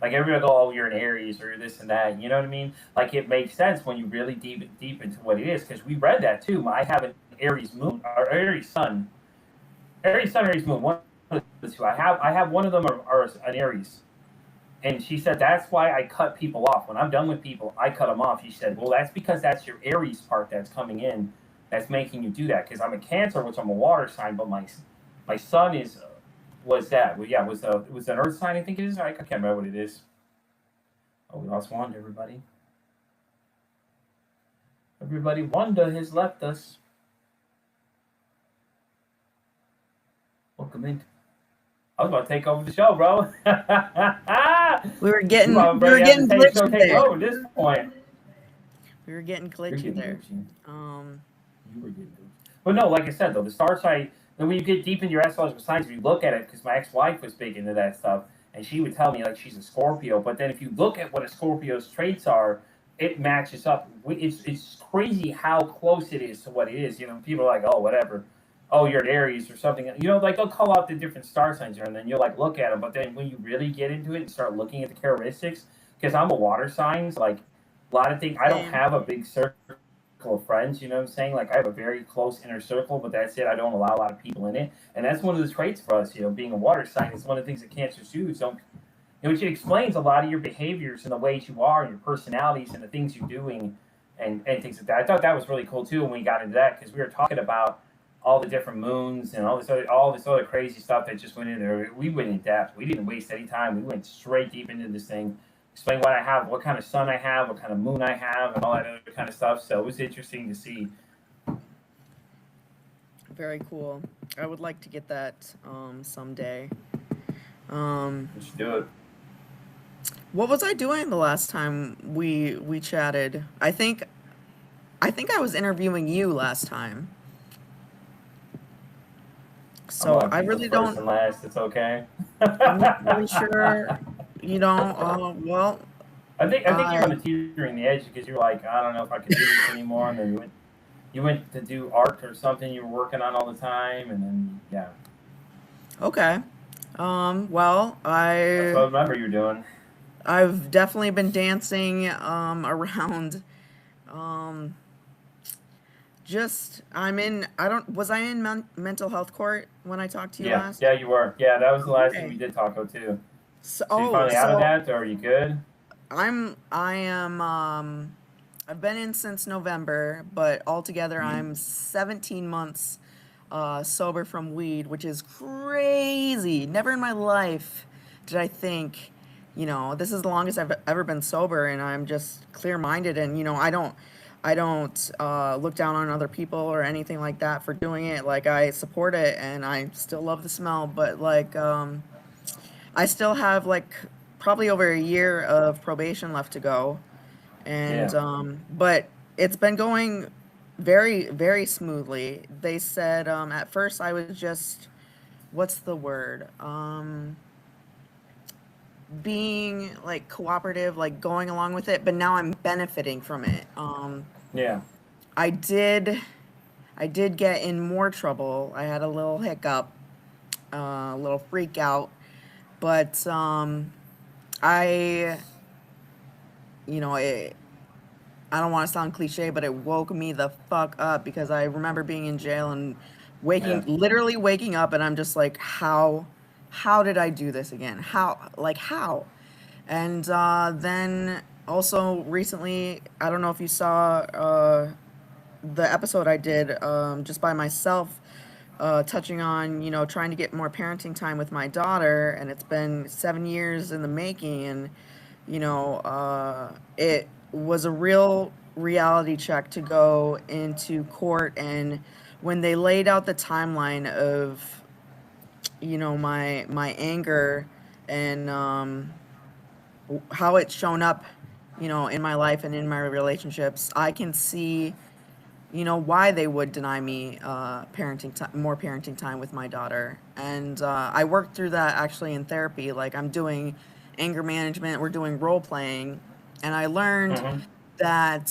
Speaker 2: Like everybody go, oh, you're an Aries or you're this and that. You know what I mean? Like it makes sense when you really deep into what it is, because we read that too. I have an Aries moon or Aries sun, Aries moon. One of the two. I have one of them are an Aries. And she said, that's why I cut people off. When I'm done with people, I cut them off. She said, well, that's because that's your Aries part that's coming in, that's making you do that. Because I'm a Cancer, which I'm a water sign, but my sun is was that? Well, yeah, it was an Earth sign. I think it is. I can't remember what it is. Oh, we lost Wanda. Everybody, Wanda has left us. Welcome in. I was about to take over the show, bro.
Speaker 1: We were getting
Speaker 2: take
Speaker 1: glitchy there.
Speaker 2: over at this point.
Speaker 1: We were getting glitchy there.
Speaker 2: You were getting glitchy. But no, like I said though, the star sign. Then when you get deep into your astrological signs, if you look at it, because my ex-wife was big into that stuff, and she would tell me like she's a Scorpio. But then if you look at what a Scorpio's traits are, it matches up. It's crazy how close it is to what it is. You know, people are like, oh, whatever. Oh, you're an Aries or something. You know, like they'll call out the different star signs here, and then you'll like look at them. But then when you really get into it and start looking at the characteristics, because I'm a water sign, like a lot of things, I don't have a big circle of friends. You know what I'm saying? Like I have a very close inner circle, but that's it. I don't allow a lot of people in it, and that's one of the traits for us. You know, being a water sign is one of the things that Cancers do. So, which explains a lot of your behaviors and the ways you are, and your personalities, and the things you're doing, and things like that. I thought that was really cool too when we got into that, because we were talking about all the different moons and all this other crazy stuff that just went in there. We went in depth. We didn't waste any time. We went straight deep into this thing. Explain what I have, what kind of sun I have, what kind of moon I have, and all that other kind of stuff. So it was interesting to see.
Speaker 1: Very cool. I would like to get that someday.
Speaker 2: We should do it.
Speaker 1: What was I doing the last time we chatted? I think I was interviewing you last time. So I really don't.
Speaker 2: First and last, it's okay.
Speaker 1: I'm not really sure. You know, well.
Speaker 2: I think you're on the teetering the edge, because you're like, I don't know if I can do this anymore, and then you went to do art or something you were working on all the time, and then yeah.
Speaker 1: Okay. Well,
Speaker 2: That's what I remember you doing.
Speaker 1: I've definitely been dancing around. Was I in mental health court when I talked to you last?
Speaker 2: Yeah, you were. Yeah, that was the last thing we did talk about too. So you finally out of that, or are you good?
Speaker 1: I've been in since November, but altogether I'm 17 months sober from weed, which is crazy. Never in my life did I think, you know, this is the longest I've ever been sober, and I'm just clear-minded, and you know, I don't look down on other people or anything like that for doing it. Like I support it, and I still love the smell, but like I still have like probably over a year of probation left to go, and but it's been going very, very smoothly. They said at first I was just, what's the word, being like cooperative, like going along with it, but now I'm benefiting from it. I did get in more trouble. I had a little hiccup, a little freak out, but I don't want to sound cliche, but it woke me the fuck up, because I remember being in jail and literally waking up, and I'm just like, how did I do this again? How? And then also recently, I don't know if you saw the episode I did just by myself, touching on, you know, trying to get more parenting time with my daughter, and it's been 7 years in the making, and you know, it was a real reality check to go into court, and when they laid out the timeline of, you know, my anger and how it's shown up, you know, in my life and in my relationships, I can see, you know, why they would deny me more parenting time with my daughter. And I worked through that actually in therapy. Like I'm doing anger management, we're doing role playing, and I learned that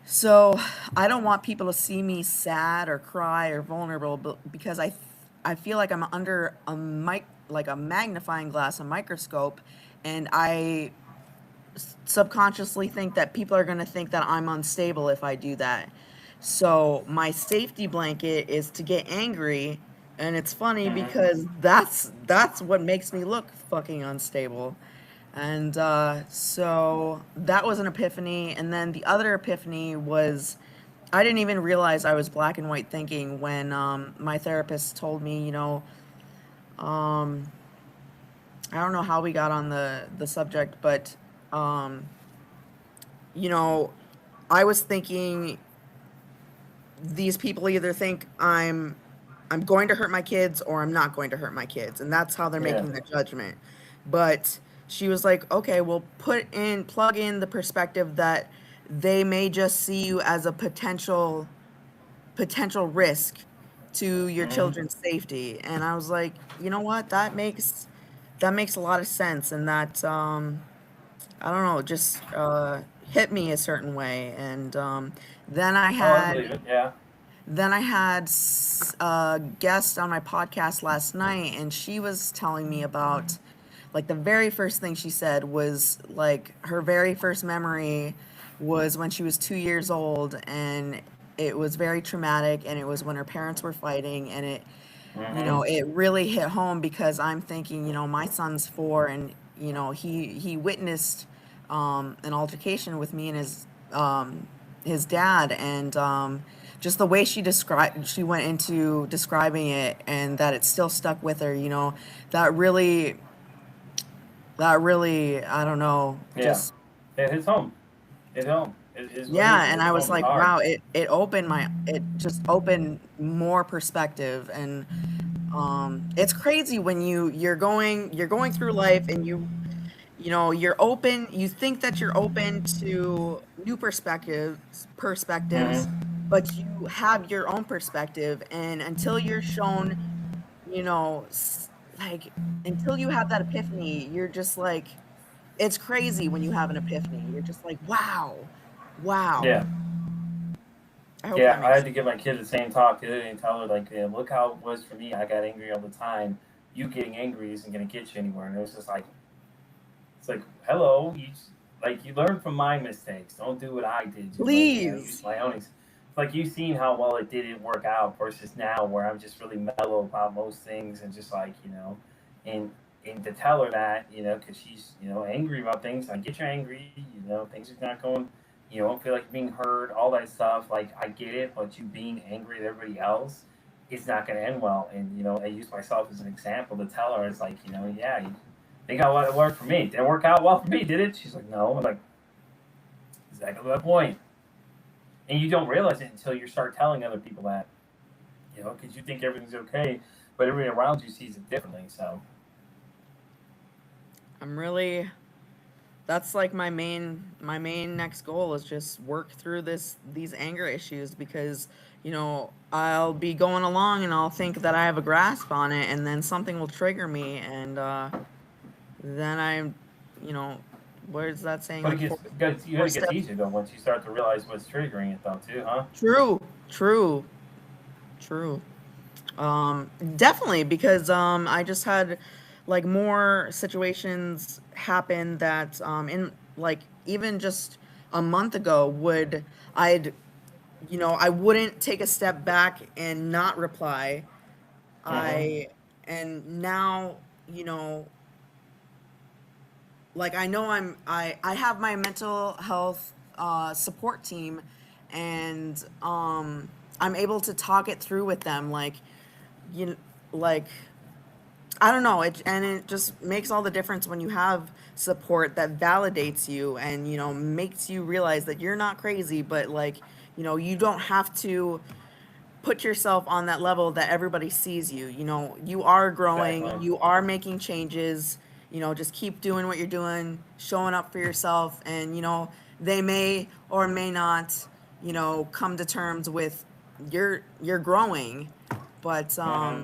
Speaker 1: so I don't want people to see me sad or cry or vulnerable, but because I feel like I'm under a like a magnifying glass, a microscope, and I subconsciously think that people are going to think that I'm unstable if I do that. So my safety blanket is to get angry, and it's funny
Speaker 2: Hmm.
Speaker 1: because that's what makes me look fucking unstable. And so that was an epiphany, and then the other epiphany was I didn't even realize I was black and white thinking when my therapist told me, um, I don't know how we got on the subject, but um, you know, I was thinking these people either think I'm going to hurt my kids or I'm not going to hurt my kids, and that's how they're
Speaker 2: Yeah.
Speaker 1: making the judgment. But she was like, "Okay, well plug in the perspective that they may just see you as a potential risk to your
Speaker 2: Hmm.
Speaker 1: children's safety." And I was like, "You know what? That makes a lot of sense, and that I don't know, just hit me a certain way." And then I
Speaker 2: Oh, I
Speaker 1: had
Speaker 2: believe it. Yeah.
Speaker 1: then I had a guest on my podcast last night, and she was telling me about like the very first thing she said was like her very first memory was when she was 2 years old, and it was very traumatic, and it was when her parents were fighting, and
Speaker 2: Hmm.
Speaker 1: it really hit home because I'm thinking, my son's 4, and he witnessed an altercation with me and his dad, and just the way she went into describing it, and that it still stuck with her, that really that really, I don't know,
Speaker 2: Yeah.
Speaker 1: just
Speaker 2: It hits home. It home.
Speaker 1: yeah,
Speaker 2: It
Speaker 1: and
Speaker 2: hits
Speaker 1: I was
Speaker 2: home
Speaker 1: like,
Speaker 2: hard.
Speaker 1: wow, it just opened more perspective. And it's crazy when you're going through life, and you think that you're open to new perspectives,
Speaker 2: Hmm.
Speaker 1: but you have your own perspective, and until you're shown, you know, s- like until you have that epiphany, you're just like, it's crazy when you have an epiphany. You're just like, wow, wow.
Speaker 2: Yeah.
Speaker 1: I hope
Speaker 2: Yeah.
Speaker 1: that
Speaker 2: I
Speaker 1: makes
Speaker 2: had to
Speaker 1: sense.
Speaker 2: give my kid the same talk the other day and tell her like, look how it was for me. I got angry all the time. You getting angry isn't gonna get you anywhere. And it was just like, it's like, hello, like you learn from my mistakes. Don't do what I did. Just like use
Speaker 1: Please.
Speaker 2: my own. It's like you've seen how well it didn't work out versus now where I'm just really mellow about most things and just like and and to tell her that because she's angry about things. I get you angry. Things are not going. Don't feel like you're being heard. All that stuff. Like I get it, but you being angry at everybody else. It's not going to end well, and I use myself as an example to tell her it's like yeah, think how it worked for me. It didn't work out well for me, did it? She's like, no. I'm like, exactly that point. And you don't realize it until you start telling other people that, because you think everything's okay, but everybody around you sees it differently. So,
Speaker 1: I'm really That's like my main next goal is just work through these anger issues, because I'll be going along and I'll think that I have a grasp on it, and then something will trigger me, and then you know what is that saying,
Speaker 2: but
Speaker 1: like four,
Speaker 2: you
Speaker 1: four
Speaker 2: it gets
Speaker 1: steps.
Speaker 2: easier though once you start to realize what's triggering it though too, huh?
Speaker 1: True, true, true. Definitely, because I just had like more situations happen that in like even just a month ago would I'd I wouldn't take a step back and not reply.
Speaker 2: Mm-hmm.
Speaker 1: I and now, you know, like I know I have my mental health support team, and I'm able to talk it through with them, you like I don't know, it just makes all the difference when you have support that validates you, and makes you realize that you're not crazy, but you don't have to put yourself on that level that everybody sees you. You are growing,
Speaker 2: Exactly.
Speaker 1: you are making changes. Just keep doing what you're doing, showing up for yourself, and they may or may not, come to terms with you're growing, but
Speaker 2: Mm-hmm.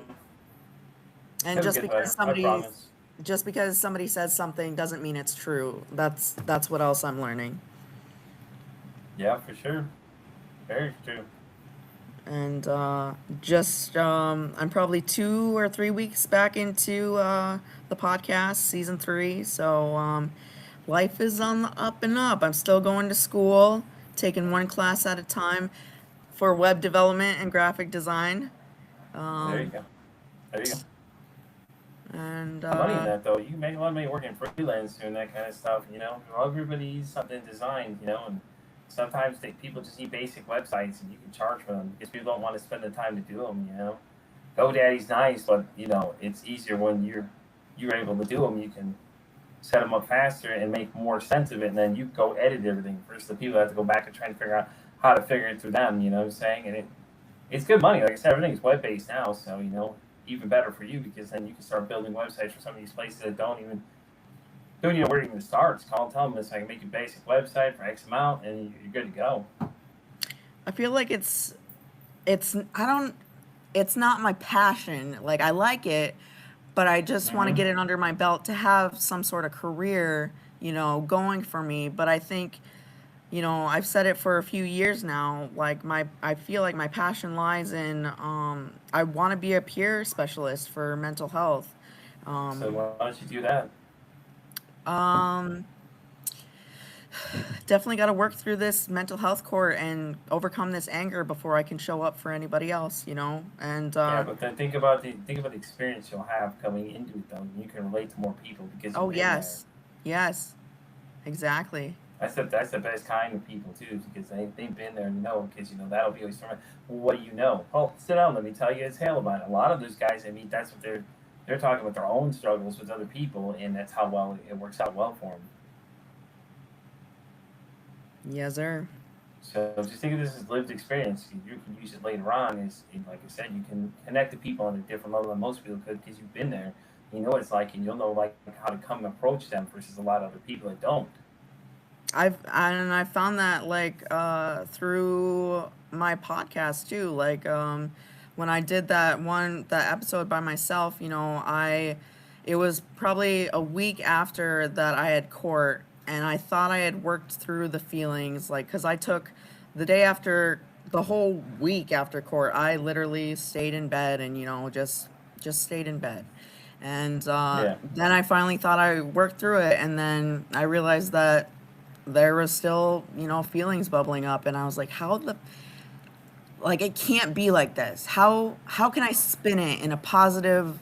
Speaker 1: and
Speaker 2: It'll
Speaker 1: just
Speaker 2: get
Speaker 1: because
Speaker 2: better. I
Speaker 1: somebody
Speaker 2: promise.
Speaker 1: just because somebody says something doesn't mean it's true. That's what else I'm learning.
Speaker 2: Yeah, for sure. Very true.
Speaker 1: And I'm probably 2 or 3 weeks back into the podcast, season 3. So life is on the up and up. I'm still going to school, taking one class at a time for web development and graphic design.
Speaker 2: There you
Speaker 1: Um,
Speaker 2: go. There you go.
Speaker 1: and
Speaker 2: A lot of money in that though. You can make a lot of money working freelance doing that kind of stuff. Everybody needs something designed. And sometimes people just need basic websites, and you can charge for them because people don't want to spend the time to do them. GoDaddy's nice, but it's easier when you're able to do them. You can set them up faster and make more sense of it, and then you go edit everything. First, the people have to go back and try and figure out how to figure it through them. You know what I'm saying? And it's good money. Like I said, everything's web based now, so even better for you because then you can start building websites for some of these places that don't even know where to even start. Just call and tell them this. I can make a basic website for X amount, and you're good to go.
Speaker 1: I feel like it's not my passion. Like I like it, but I just want to
Speaker 2: Mm-hmm.
Speaker 1: get it under my belt to have some sort of career, going for me. But I think, I've said it for a few years now. Like I feel like my passion lies in, I want to be a peer specialist for mental health.
Speaker 2: So
Speaker 1: Um,
Speaker 2: why don't you do that?
Speaker 1: um, Definitely got to work through this mental health court and overcome this anger before I can show up for anybody else, And
Speaker 2: Yeah, but then think about the experience you'll have coming into it though. You can relate to more people because
Speaker 1: oh
Speaker 2: you've been there.
Speaker 1: yes, yes, exactly.
Speaker 2: That's the best kind of people too, because they've been there and know. Because that'll be always someone. Well, what do you know? Oh, sit down. Let me tell you as hell about it. A lot of those guys I meet, that's what they're talking about their own struggles with other people, and that's how well it works out well for them.
Speaker 1: Yes, sir.
Speaker 2: So just think of this as lived experience. You can use it later on. Like I said, you can connect to people on a different level than most people could because you've been there. You know what it's like, and you'll know like how to come and approach them versus a lot of other people that don't.
Speaker 1: I found that like through my podcast too. Like when I did that episode by myself, I it was probably a week after that I had court, and I thought I had worked through the feelings, like cuz I took the day after, the whole week after court, I literally stayed in bed and just stayed in bed. And
Speaker 2: Yeah,
Speaker 1: then I finally thought I worked through it, and then I realized that there was still, feelings bubbling up, and I was like, how the like it can't be like this. How can I spin it in a positive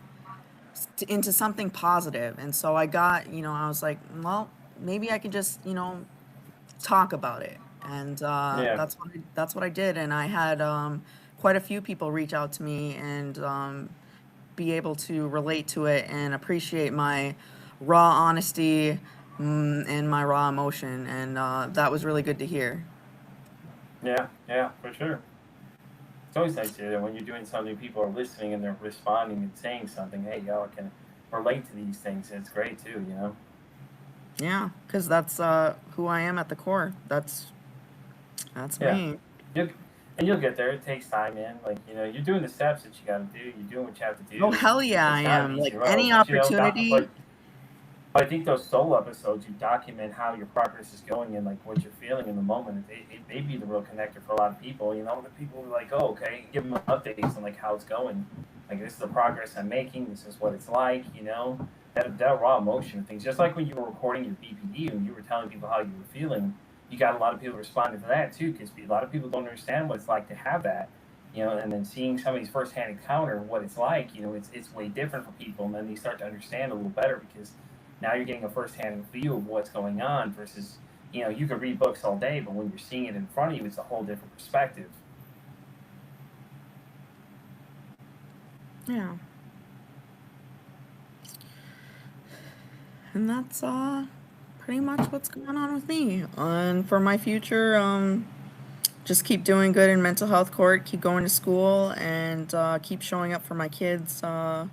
Speaker 1: into something positive? And so I was like, well, maybe I could just, talk about it. And
Speaker 2: yeah,
Speaker 1: that's what I did, and I had quite a few people reach out to me and be able to relate to it and appreciate my raw honesty, and my raw emotion, and that was really good to hear.
Speaker 2: yeah, for sure. It's always nice to hear that when you're doing something, people are listening and they're responding and saying something. Hey, y'all can relate to these things. It's great too.
Speaker 1: Yeah, because that's who I am at the core. That's
Speaker 2: Yeah,
Speaker 1: me.
Speaker 2: you and you'll get there. It takes time, man. Like you're doing the steps that you got to do. You're doing what you have to
Speaker 1: Oh
Speaker 2: do.
Speaker 1: hell yeah, I
Speaker 2: It's not an
Speaker 1: am.
Speaker 2: easy
Speaker 1: Like
Speaker 2: road,
Speaker 1: any
Speaker 2: but
Speaker 1: opportunity.
Speaker 2: but I think those solo episodes you document how your progress is going and like what you're feeling in the moment. It may be the real connector for a lot of people. The people are like, oh, okay, give them updates on like how it's going. Like this is the progress I'm making. This is what it's like. That raw emotion of things. Just like when you were recording your BPD and you were telling people how you were feeling, you got a lot of people responding to that too because a lot of people don't understand what it's like to have that. And then seeing somebody's firsthand encounter what it's like, it's way different for people, and then they start to understand a little better because now you're getting a firsthand view of what's going on versus, you could read books all day, but when you're seeing it in front of you, it's a whole different perspective.
Speaker 1: Yeah, and that's pretty much what's going on with me. And for my future, just keep doing good in mental health court, keep going to school, and keep showing up for my kids
Speaker 2: Yeah,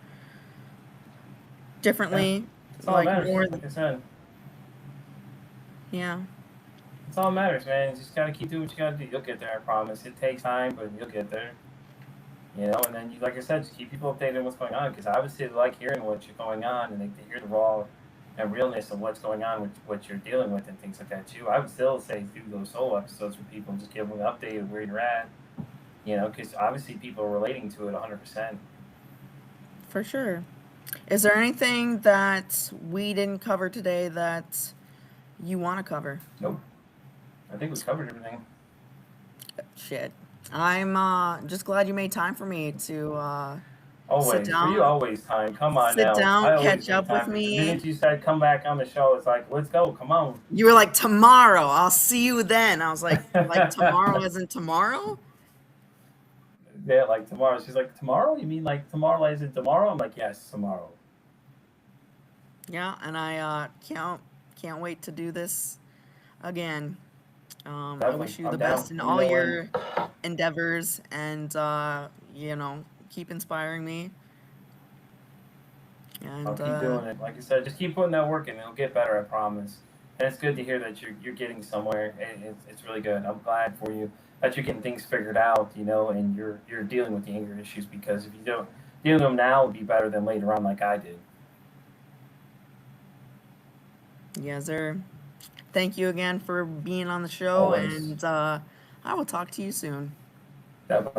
Speaker 1: differently,
Speaker 2: it's all that
Speaker 1: like
Speaker 2: matters.
Speaker 1: more.
Speaker 2: Like I said,
Speaker 1: Yeah.
Speaker 2: it's all that matters, man. You just gotta keep doing what you gotta do. You'll get there, I promise. It takes time, but you'll get there. And then like I said, just keep people updated on what's going on because obviously they like hearing what's going on and they hear the and realness of what's going on with what you're dealing with and things like that too. I would still say do those solo episodes with people and just give them an update of where you're at, because obviously people are relating to it 100%.
Speaker 1: For sure. Is there anything that we didn't cover today that you want to cover?
Speaker 2: Nope. I think we covered everything.
Speaker 1: Shit. I'm just glad you made time for me to sit
Speaker 2: Always. For you,
Speaker 1: down,
Speaker 2: always time. Come on now. I always
Speaker 1: catch
Speaker 2: make
Speaker 1: up with
Speaker 2: time for you. The
Speaker 1: me.
Speaker 2: minute you said come back on the show, it's like, let's go. Come on.
Speaker 1: You were like, tomorrow, I'll see you then. I was like tomorrow isn't tomorrow?
Speaker 2: Yeah, like tomorrow. She's like, tomorrow? You mean like tomorrow isn't tomorrow? I'm like, yes, tomorrow.
Speaker 1: Yeah, and I can't wait to do this again. I
Speaker 2: Definitely.
Speaker 1: wish you
Speaker 2: I'm
Speaker 1: the
Speaker 2: down.
Speaker 1: best in
Speaker 2: Let me
Speaker 1: all
Speaker 2: know
Speaker 1: your
Speaker 2: when.
Speaker 1: endeavors, and keep inspiring me.
Speaker 2: I'll
Speaker 1: And
Speaker 2: keep doing it. Like I said, just keep putting that work in. It'll get better, I promise. And it's good to hear that you're getting somewhere. It's really good. I'm glad for you that you're getting things figured out, and you're dealing with the anger issues, because if you don't deal with them now, it'll be better than later on, like I did.
Speaker 1: yeah, sir. Thank you again for being on the show,
Speaker 2: Always.
Speaker 1: and I will talk to you soon.
Speaker 2: Definitely.